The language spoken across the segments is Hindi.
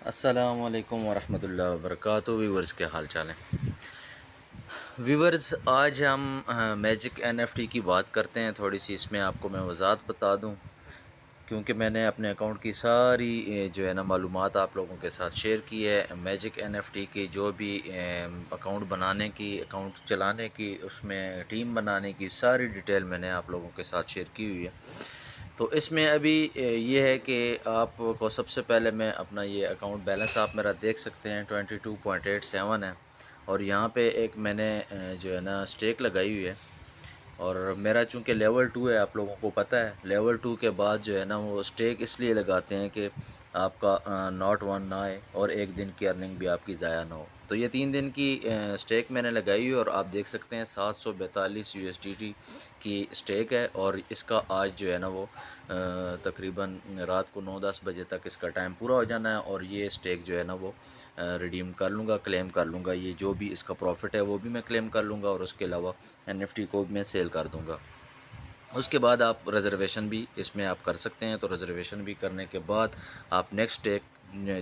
अस्सलाम वालेकुम वरहमतुल्लाहि वबरकातुहू। व्यूवर्स, क्या हाल चाल है? व्यूवर्स, आज हम मैजिक एनएफटी की बात करते हैं। थोड़ी सी इसमें आपको मैं वज़ाहत बता दूं, क्योंकि मैंने अपने अकाउंट की सारी जो है ना मालूमात आप लोगों के साथ शेयर की है। मैजिक एनएफटी की जो भी अकाउंट बनाने की, अकाउंट चलाने की, उसमें टीम बनाने की सारी डिटेल मैंने आप लोगों के साथ शेयर की हुई है। तो इसमें अभी ये है कि आपको सबसे पहले मैं अपना ये अकाउंट बैलेंस आप मेरा देख सकते हैं 22.87 है। और यहाँ पे एक मैंने जो है ना स्टेक लगाई हुई है। और मेरा चूँकि लेवल 2 है, आप लोगों को पता है लेवल 2 के बाद जो है ना वो स्टेक इसलिए लगाते हैं कि आपका नॉट वन ना आए और एक दिन की अर्निंग भी आपकी ज़ाया ना हो। तो ये 3 दिन की स्टेक मैंने लगाई हुई है और आप देख सकते हैं 742 यूएसडीटी की स्टेक है। और इसका आज जो है ना वो तकरीबन रात को 9-10 बजे तक इसका टाइम पूरा हो जाना है और ये स्टेक जो है ना वो रिडीम कर लूँगा, क्लेम कर लूँगा। ये जो भी इसका प्रॉफिट है वो भी मैं क्लेम कर लूँगा और उसके अलावा एनएफटी को मैं सेल कर दूँगा। उसके बाद आप रिज़र्वेशन भी इसमें आप कर सकते हैं। तो रिज़र्वेशन भी करने के बाद आप नेक्स्ट स्टेक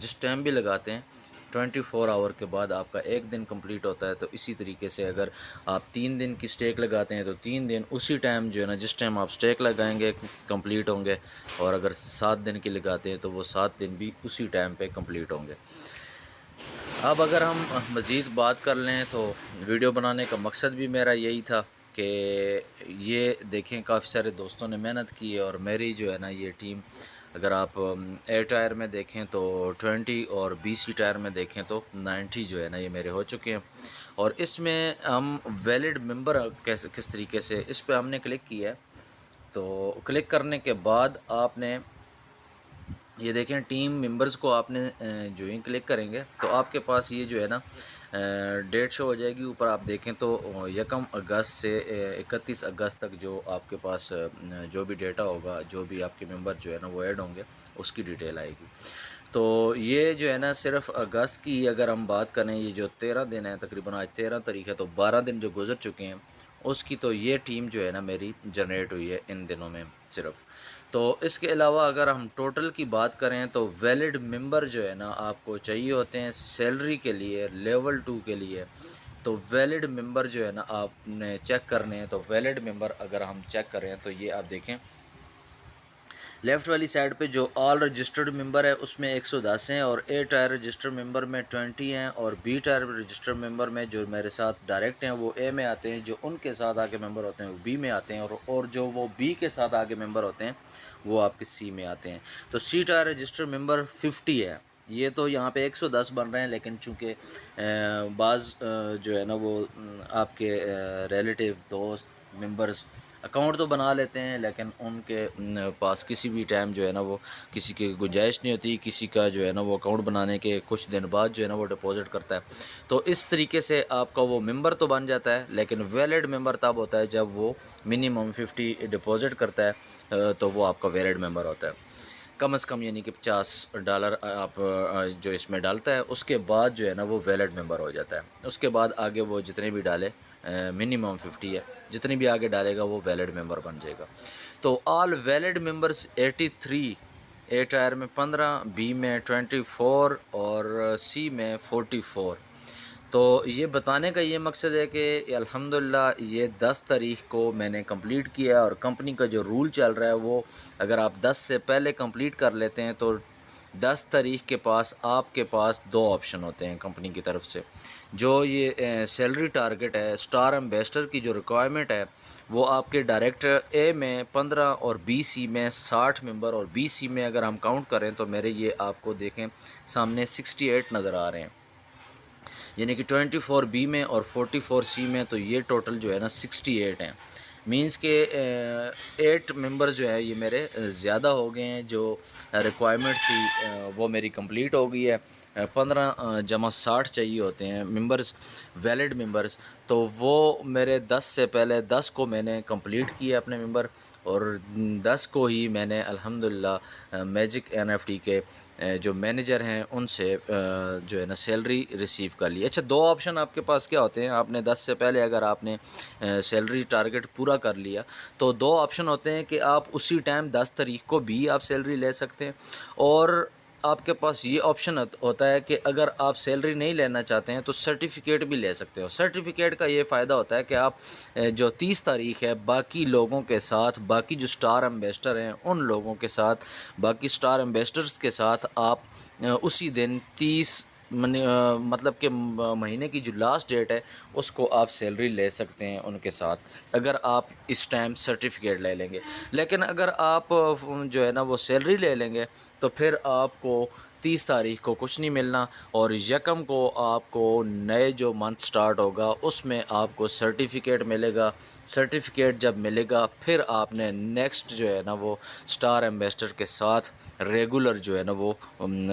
जिस टाइम भी लगाते हैं 24 आवर के बाद आपका एक दिन कंप्लीट होता है। तो इसी तरीके से अगर आप 3 दिन की स्टेक लगाते हैं तो 3 दिन उसी टाइम जो है ना जिस टाइम आप स्टेक लगाएंगे कंप्लीट होंगे। और अगर 7 दिन की लगाते हैं तो वो 7 दिन भी उसी टाइम पे कंप्लीट होंगे। अब अगर हम मज़ीद बात कर लें तो वीडियो बनाने का मकसद भी मेरा यही था कि ये देखें काफ़ी सारे दोस्तों ने मेहनत की है और मेरी जो है ना ये टीम, अगर आप ए टायर में देखें तो 20 और बी सी टायर में देखें तो 90 जो है ना ये मेरे हो चुके हैं। और इसमें हम वैलिड मेंबर कैसे किस तरीके से इस पर हमने क्लिक किया है। तो क्लिक करने के बाद आपने ये देखें टीम मेंबर्स को आपने जो ही क्लिक करेंगे तो आपके पास ये जो है ना डेट शो हो जाएगी। ऊपर आप देखें तो 1 अगस्त से 31 अगस्त तक जो आपके पास जो भी डेटा होगा, जो भी आपके मेंबर जो है ना वो ऐड होंगे, उसकी डिटेल आएगी। तो ये जो है ना सिर्फ अगस्त की अगर हम बात करें, ये जो 13 दिन है, तकरीबन आज 13 तारीख है, तो 12 दिन जो गुजर चुके हैं उसकी तो ये टीम जो है ना मेरी जनरेट हुई है इन दिनों में सिर्फ। तो इसके अलावा अगर हम टोटल की बात करें तो वैलिड मेंबर जो है ना आपको चाहिए होते हैं सैलरी के लिए, लेवल 2 के लिए। तो वैलिड मेंबर जो है ना आपने चेक करने हैं। तो वैलिड मेंबर अगर हम चेक करें तो ये आप देखें लेफ़्ट वाली साइड पे जो ऑल रजिस्टर्ड मेंबर है उसमें 110 हैं और ए टायर रजिस्टर्ड मेंबर में 20 हैं और बी टायर रजिस्टर्ड मेंबर में जो मेरे साथ डायरेक्ट हैं वो ए में आते हैं, जो उनके साथ आगे मेंबर होते हैं वो बी में आते हैं और जो वो बी के साथ आगे मेंबर होते हैं वो आपके सी में आते हैं। तो सी टायर रजिस्टर्ड मेंबर 50 है। ये तो यहाँ पे 110 बन रहे हैं, लेकिन चूँकि बाज़ जो है ना वो आपके रिलेटिव दोस्त मेंबर्स अकाउंट तो बना लेते हैं, लेकिन उनके पास किसी भी टाइम जो है ना वो किसी की गुंजाइश नहीं होती, किसी का जो है ना वो अकाउंट बनाने के कुछ दिन बाद जो है ना वो डिपॉज़िट करता है। तो इस तरीके से आपका वो मेंबर तो बन जाता है, लेकिन वैलिड मेंबर तब होता है जब वो मिनिमम 50 डिपॉज़िट करता है। तो वो आपका वैलिड मेंबर होता है। कम से कम यानी कि $50 आप जो इसमें डालता है, उसके बाद जो है ना वो वैलिड मेंबर हो जाता है। उसके बाद आगे वो जितने भी डाले, मिनिमम 50 है, जितनी भी आगे डालेगा वो वैलिड मेंबर बन जाएगा। तो ऑल वैलिड मेंबर्स 83, ए टायर में 15, बी में 24 और सी में 44। तो ये बताने का ये मकसद है कि अल्हम्दुलिल्लाह ये 10 तारीख़ को मैंने कंप्लीट किया और कंपनी का जो रूल चल रहा है वो अगर आप 10 से पहले कंप्लीट कर लेते हैं तो 10 तारीख़ के पास आपके पास 2 ऑप्शन होते हैं कंपनी की तरफ से। जो ये सैलरी टारगेट है, स्टार एम्बेसडर की जो रिक्वायरमेंट है वो आपके डायरेक्टर ए में 15 और बी सी में 60 मेंबर और बी सी में अगर हम काउंट करें तो मेरे ये आपको देखें सामने 68 नज़र आ रहे हैं, यानी कि 24 बी में और 44 सी में। तो ये टोटल जो है ना 68 हैं। मींस के 8 मेंबर जो है ये मेरे ज़्यादा हो गए हैं। जो रिक्वायरमेंट थी वो मेरी कंप्लीट हो गई है। 15 जमा 60 चाहिए होते हैं मेंबर्स, वैलिड मेंबर्स। तो वो मेरे 10 से पहले 10 को मैंने कंप्लीट किया अपने मेंबर, और 10 को ही मैंने अल्हम्दुलिल्लाह मैजिक एनएफटी के जो मैनेजर हैं उनसे जो है ना सैलरी रिसीव कर ली। अच्छा, 2 ऑप्शन आपके पास क्या होते हैं, आपने 10 से पहले अगर आपने सैलरी टारगेट पूरा कर लिया तो 2 ऑप्शन होते हैं कि आप उसी टाइम 10 तारीख को भी आप सैलरी ले सकते हैं, और आपके पास ये ऑप्शन होता है कि अगर आप सैलरी नहीं लेना चाहते हैं तो सर्टिफिकेट भी ले सकते हो। सर्टिफिकेट का ये फ़ायदा होता है कि आप जो 30 तारीख है बाकी लोगों के साथ, बाकी जो स्टार एम्बेसडर हैं उन लोगों के साथ, बाकी स्टार एम्बेसडर्स के साथ आप उसी दिन 30 मतलब कि महीने की जो लास्ट डेट है उसको आप सैलरी ले सकते हैं उनके साथ, अगर आप इस टाइम सर्टिफिकेट ले लेंगे। लेकिन अगर आप जो है ना वो सैलरी ले लेंगे तो फिर आपको 30 तारीख को कुछ नहीं मिलना और यकम को आपको नए जो मंथ स्टार्ट होगा उसमें आपको सर्टिफिकेट मिलेगा। सर्टिफिकेट जब मिलेगा फिर आपने नेक्स्ट जो है ना वो स्टार एम्बेसडर के साथ रेगुलर जो है ना वो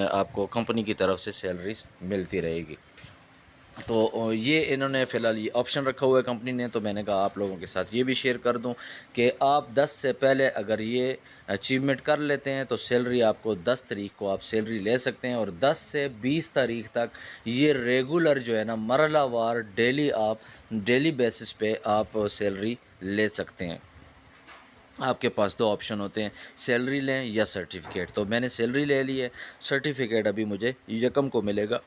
आपको कंपनी की तरफ से सैलरीज मिलती रहेगी। तो ये इन्होंने फ़िलहाल ये ऑप्शन रखा हुआ है कंपनी ने, तो मैंने कहा आप लोगों के साथ ये भी शेयर कर दूं कि आप 10 से पहले अगर ये अचीवमेंट कर लेते हैं तो सैलरी आपको 10 तारीख को आप सैलरी ले सकते हैं और 10 से 20 तारीख तक ये रेगुलर जो है ना मरलावार डेली बेसिस पे आप सैलरी ले सकते हैं। आपके पास दो ऑप्शन होते हैं, सैलरी लें या सर्टिफिकेट। तो मैंने सैलरी ले ली है, सर्टिफिकेट अभी मुझे यकम को मिलेगा।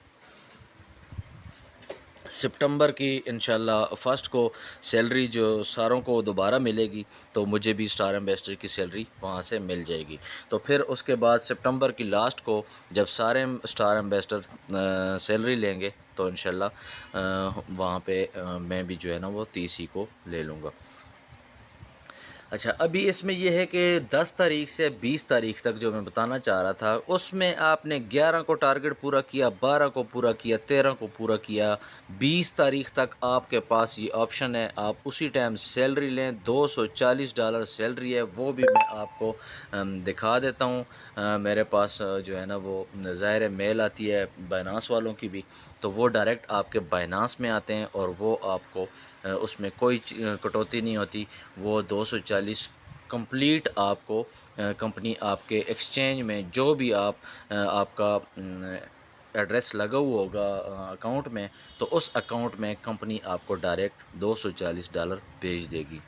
सितंबर की इंशाल्लाह फर्स्ट को सैलरी जो सारों को दोबारा मिलेगी तो मुझे भी स्टार एम्बेसडर की सैलरी वहाँ से मिल जाएगी। तो फिर उसके बाद सितंबर की लास्ट को जब सारे स्टार एम्बेसडर सैलरी लेंगे तो इंशाल्लाह वहाँ पे मैं भी जो है ना वो 30 को ले लूँगा। अच्छा, अभी इसमें यह है कि 10 तारीख से 20 तारीख तक जो मैं बताना चाह रहा था उसमें आपने 11 को टारगेट पूरा किया, 12 को पूरा किया, 13 को पूरा किया, 20 तारीख तक आपके पास ये ऑप्शन है आप उसी टाइम सैलरी लें। $240 सैलरी है, वो भी मैं आपको दिखा देता हूँ। मेरे पास जो है ना वो ज़ाहिर है मेल आती है बाइनांस वालों की भी, तो वो डायरेक्ट आपके बाइनांस में आते हैं और वो आपको उसमें कोई कटौती नहीं होती। वो 240 कंप्लीट आपको कंपनी आपके एक्सचेंज में जो भी आपका एड्रेस लगा हुआ होगा अकाउंट में, तो उस अकाउंट में कंपनी आपको डायरेक्ट $240 भेज देगी।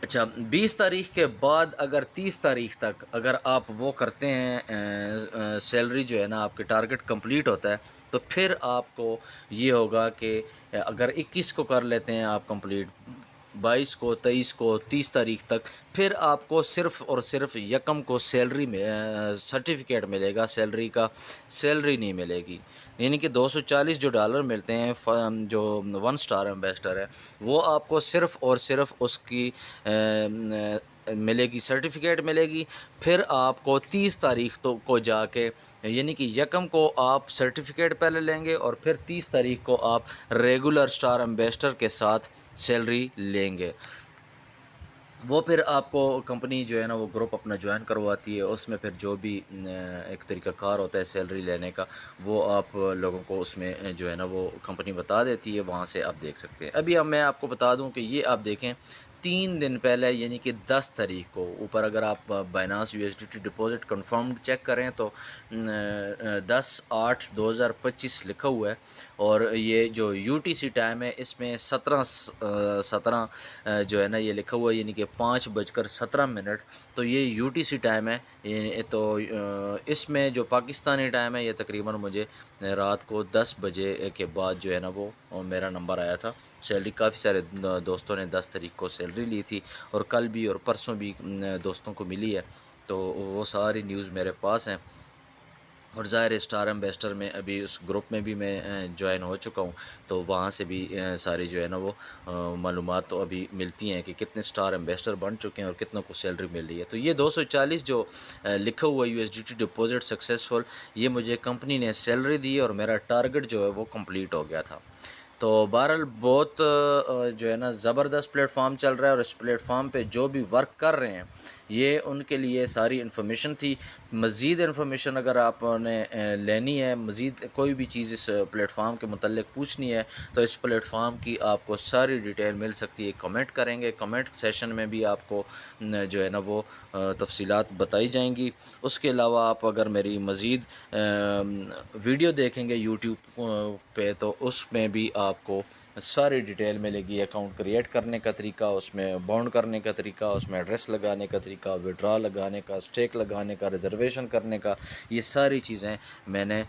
अच्छा, 20 तारीख के बाद अगर 30 तारीख तक अगर आप वो करते हैं सैलरी जो है ना आपके टारगेट कंप्लीट होता है तो फिर आपको ये होगा कि अगर 21 को कर लेते हैं आप कंप्लीट, 22 को, 23 को, 30 तारीख तक, फिर आपको सिर्फ़ और सिर्फ यकम को सैलरी में सर्टिफिकेट मिलेगा, सैलरी का सैलरी नहीं मिलेगी। यानी कि $240 मिलते हैं जो 1 स्टार एम्बेसडर है वो आपको सिर्फ़ और सिर्फ उसकी मिलेगी, सर्टिफिकेट मिलेगी। फिर आपको 30 तारीख तो को जाके यानी कि यकम को आप सर्टिफिकेट पहले लेंगे और फिर 30 तारीख को आप रेगुलर स्टार एम्बेसडर के साथ सैलरी लेंगे। वो फिर आपको कंपनी जो है ना वो ग्रुप अपना ज्वाइन करवाती है, उसमें फिर जो भी एक तरीका कार होता है सैलरी लेने का वो आप लोगों को उसमें जो है ना वो कंपनी बता देती है, वहाँ से आप देख सकते हैं। अभी अब मैं आपको बता दूं कि ये आप देखें 3 दिन पहले यानी कि 10 तारीख को ऊपर अगर आप Binance USDT deposit confirmed check करें तो 10/8/2025 लिखा हुआ है और ये जो UTC टाइम है इसमें 17 जो है ना ये लिखा हुआ है यानी कि 5:17। तो ये UTC टाइम है। तो इसमें जो पाकिस्तानी टाइम है ये तकरीबन मुझे रात को 10 बजे के बाद जो है ना वो मेरा नंबर आया था। सैलरी काफ़ी सारे दोस्तों ने 10 तारीख को सैलरी ली थी और कल भी और परसों भी दोस्तों को मिली है, तो वो सारी न्यूज़ मेरे पास हैं। और ज़ाहिर स्टार एम्बेसडर में अभी उस ग्रुप में भी मैं ज्वाइन हो चुका हूँ, तो वहाँ से भी सारी जो है ना वो मालूमात तो अभी मिलती हैं कि कितने स्टार एम्बेसडर बन चुके हैं और कितनों को सैलरी मिल रही है। तो ये 240 जो लिखा हुआ USDT डिपॉजिट सक्सेसफुल, ये मुझे कंपनी ने सैलरी दी और मेरा टारगेट जो है वो कंप्लीट हो गया था। तो बहरहाल बहुत जो है ना ज़बरदस्त प्लेटफॉर्म चल रहा है और इस प्लेटफॉर्म पे जो भी वर्क कर रहे हैं ये उनके लिए सारी इन्फॉर्मेशन थी। मज़ीद इन्फॉर्मेशन अगर आपने लेनी है, मज़ीद कोई भी चीज़ इस प्लेटफॉर्म के मुतल्लिक पूछनी है तो इस प्लेटफॉर्म की आपको सारी डिटेल मिल सकती है। कमेंट करेंगे, कमेंट सेशन में भी आपको जो है ना वो तफसीलात बताई जाएंगी। उसके अलावा आप अगर मेरी मज़ीद वीडियो देखेंगे यूट्यूब पे तो उसमें भी आपको सारी डिटेल मिलेगी। अकाउंट क्रिएट करने का तरीका, उसमें बाउंड करने का तरीका, उसमें एड्रेस लगाने का तरीका, विड्रॉ लगाने का, स्टेक लगाने का, रिजर्वेशन करने का, ये सारी चीज़ें मैंने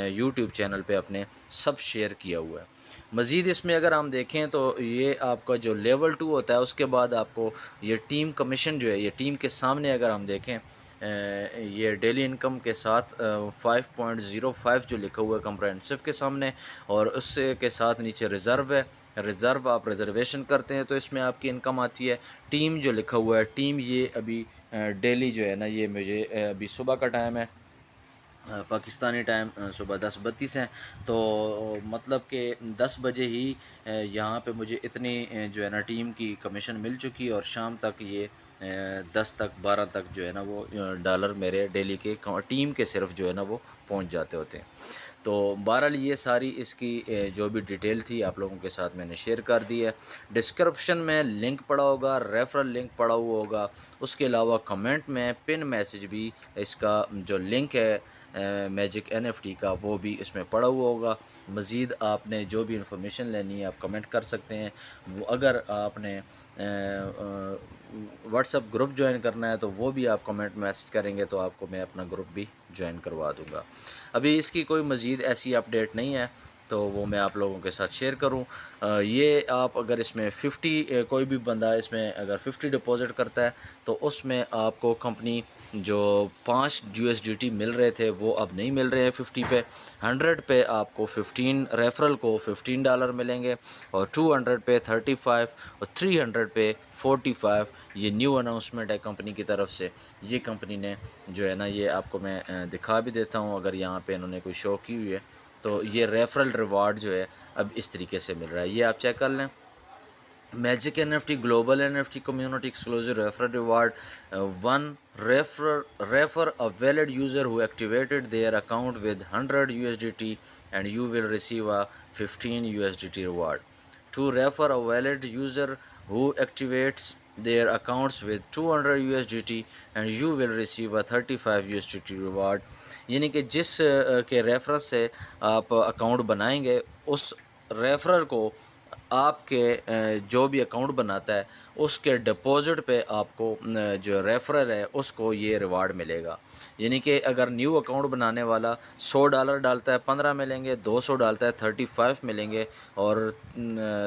यूट्यूब चैनल पे अपने सब शेयर किया हुआ है। मज़ीद इसमें अगर हम देखें तो ये आपका जो लेवल 2 होता है, उसके बाद आपको ये टीम कमीशन जो है, ये टीम के सामने अगर हम देखें ये डेली इनकम के साथ 5.05 जो लिखा हुआ है कंप्रहेंसिव के सामने, और उससे के साथ नीचे रिज़र्व है। रिज़र्व आप रिज़र्वेशन करते हैं तो इसमें आपकी इनकम आती है। टीम जो लिखा हुआ है, टीम ये अभी डेली जो है ना, ये मुझे अभी सुबह का टाइम है, पाकिस्तानी टाइम सुबह 10:32 हैं, तो मतलब कि 10 बजे ही यहाँ पे मुझे इतनी जो है ना टीम की कमीशन मिल चुकी है, और शाम तक ये 10 तक 12 तक जो है ना वो डॉलर मेरे डेली के टीम के सिर्फ जो है ना वो पहुँच जाते होते हैं। तो बहरहाल ये सारी इसकी जो भी डिटेल थी आप लोगों के साथ मैंने शेयर कर दी है। डिस्क्रिप्शन में लिंक पड़ा होगा, रेफरल लिंक पड़ा हुआ होगा, उसके अलावा कमेंट में पिन मैसेज भी इसका जो लिंक है मैजिक NFT का वो भी इसमें पड़ा हुआ होगा। मज़ीद आपने जो भी इंफॉर्मेशन लेनी है आप कमेंट कर सकते हैं। वो अगर आपने व्हाट्सएप ग्रुप ज्वाइन करना है तो वो भी आप कमेंट मैसेज करेंगे तो आपको मैं अपना ग्रुप भी ज्वाइन करवा दूँगा। अभी इसकी कोई मज़ीद ऐसी अपडेट नहीं है तो वो मैं आप लोगों के साथ शेयर करूं। ये आप अगर इसमें 50 कोई भी बंदा इसमें अगर 50 डिपॉज़िट करता है तो उसमें आपको कंपनी जो 5 USDT मिल रहे थे वो अब नहीं मिल रहे हैं 50 पे। 100 पे आपको 15 रेफरल को $15 मिलेंगे, और 200 पे 35 और 300 पे 45। ये न्यू अनाउंसमेंट है कंपनी की तरफ से। ये कंपनी ने जो है ना, ये आपको मैं दिखा भी देता हूँ, अगर यहाँ पे इन्होंने कोई शो की हुई है तो ये रेफरल रिवार्ड जो है अब इस तरीके से मिल रहा है, ये आप चेक कर लें। Magic NFT global NFT community exclusive referral reward, one refer a valid user who activated their account with 100 USDT and you will receive a 15 USDT reward. To refer a valid user who activates their accounts with 200 USDT and you will receive a 35 USDT reward. यानी कि जिस के रेफरेंस से आप अकाउंट बनाएंगे, उस रेफरल को आपके जो भी अकाउंट बनाता है उसके डिपॉज़िट पे आपको जो रेफरल है उसको ये रिवार्ड मिलेगा। यानी कि अगर न्यू अकाउंट बनाने वाला $100 डालता है 15 मिलेंगे, 200 डालता है 35 मिलेंगे, और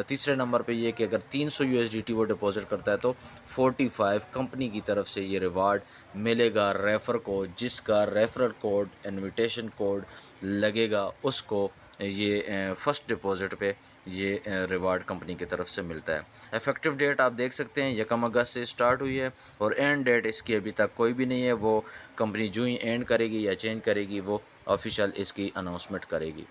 तीसरे नंबर पे ये कि अगर 300 USDT वो डिपॉज़िट करता है तो 45 कंपनी की तरफ से ये रिवार्ड मिलेगा रेफ़र को। जिसका रेफरल कोड इनविटेशन कोड लगेगा उसको ये फ़र्स्ट डिपॉज़िट पे ये रिवार्ड कंपनी की तरफ से मिलता है। इफ़ेक्टिव डेट आप देख सकते हैं 1 अगस्त से स्टार्ट हुई है, और एंड डेट इसकी अभी तक कोई भी नहीं है। वो कंपनी जो ही एंड करेगी या चेंज करेगी वो ऑफिशियल इसकी अनाउंसमेंट करेगी।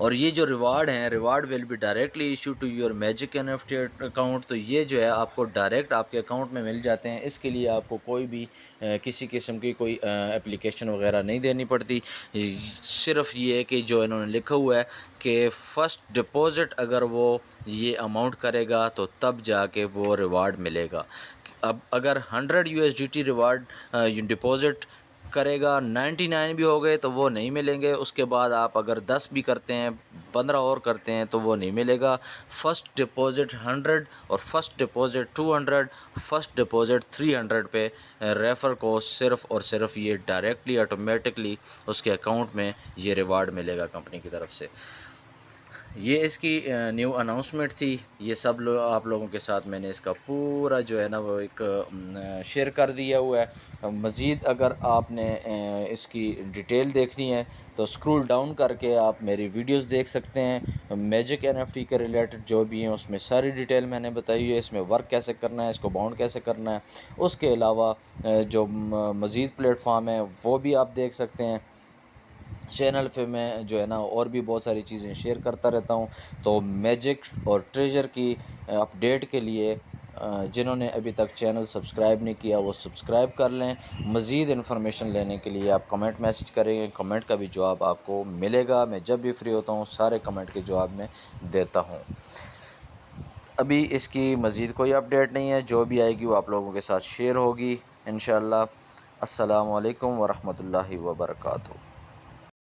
और ये जो रिवार्ड हैं, reward will be directly issue to your magic NFT account. तो ये जो है आपको डायरेक्ट आपके अकाउंट में मिल जाते हैं। इसके लिए आपको कोई भी किसी किस्म की कोई एप्लीकेशन वगैरह नहीं देनी पड़ती। सिर्फ ये है कि जो इन्होंने लिखा हुआ है कि फ़र्स्ट डिपॉज़िट अगर वो ये अमाउंट करेगा तो तब जाके वो रिवार्ड मिलेगा। अब अगर 100 USDT रिवार्ड डिपॉज़िट करेगा, 99 भी हो गए तो वो नहीं मिलेंगे। उसके बाद आप अगर 10 भी करते हैं, 15 और करते हैं तो वो नहीं मिलेगा। फ़र्स्ट डिपॉज़िट 100 और फर्स्ट डिपॉज़िट 200, फर्स्ट डिपॉज़िट 300 पे रेफ़र को सिर्फ़ और सिर्फ ये डायरेक्टली ऑटोमेटिकली उसके अकाउंट में ये रिवार्ड मिलेगा कंपनी की तरफ से। ये इसकी न्यू अनाउंसमेंट थी। ये सब आप लोगों के साथ मैंने इसका पूरा जो है ना वो एक शेयर कर दिया हुआ है। मज़ीद अगर आपने इसकी डिटेल देखनी है तो स्क्रॉल डाउन करके आप मेरी वीडियोस देख सकते हैं। मैजिक NFT के रिलेटेड जो भी हैं उसमें सारी डिटेल मैंने बताई है। इसमें वर्क कैसे करना है, इसको बाउंड कैसे करना है। उसके अलावा जो मज़ीद प्लेटफॉर्म है वो भी आप देख सकते हैं। चैनल पे मैं जो है ना और भी बहुत सारी चीज़ें शेयर करता रहता हूँ। तो मैजिक और ट्रेजर की अपडेट के लिए जिन्होंने अभी तक चैनल सब्सक्राइब नहीं किया वो सब्सक्राइब कर लें। मज़ीद इन्फॉर्मेशन लेने के लिए आप कमेंट मैसेज करेंगे, कमेंट का भी जवाब आपको मिलेगा। मैं जब भी फ्री होता हूँ सारे कमेंट के जवाब मैं देता हूँ। अभी इसकी मज़ीद कोई अपडेट नहीं है, जो भी आएगी वो आप लोगों के साथ शेयर होगी इंशाअल्लाह। अस्सलामु अलैकुम वरहमतुल्लाहि वबरकातुहू।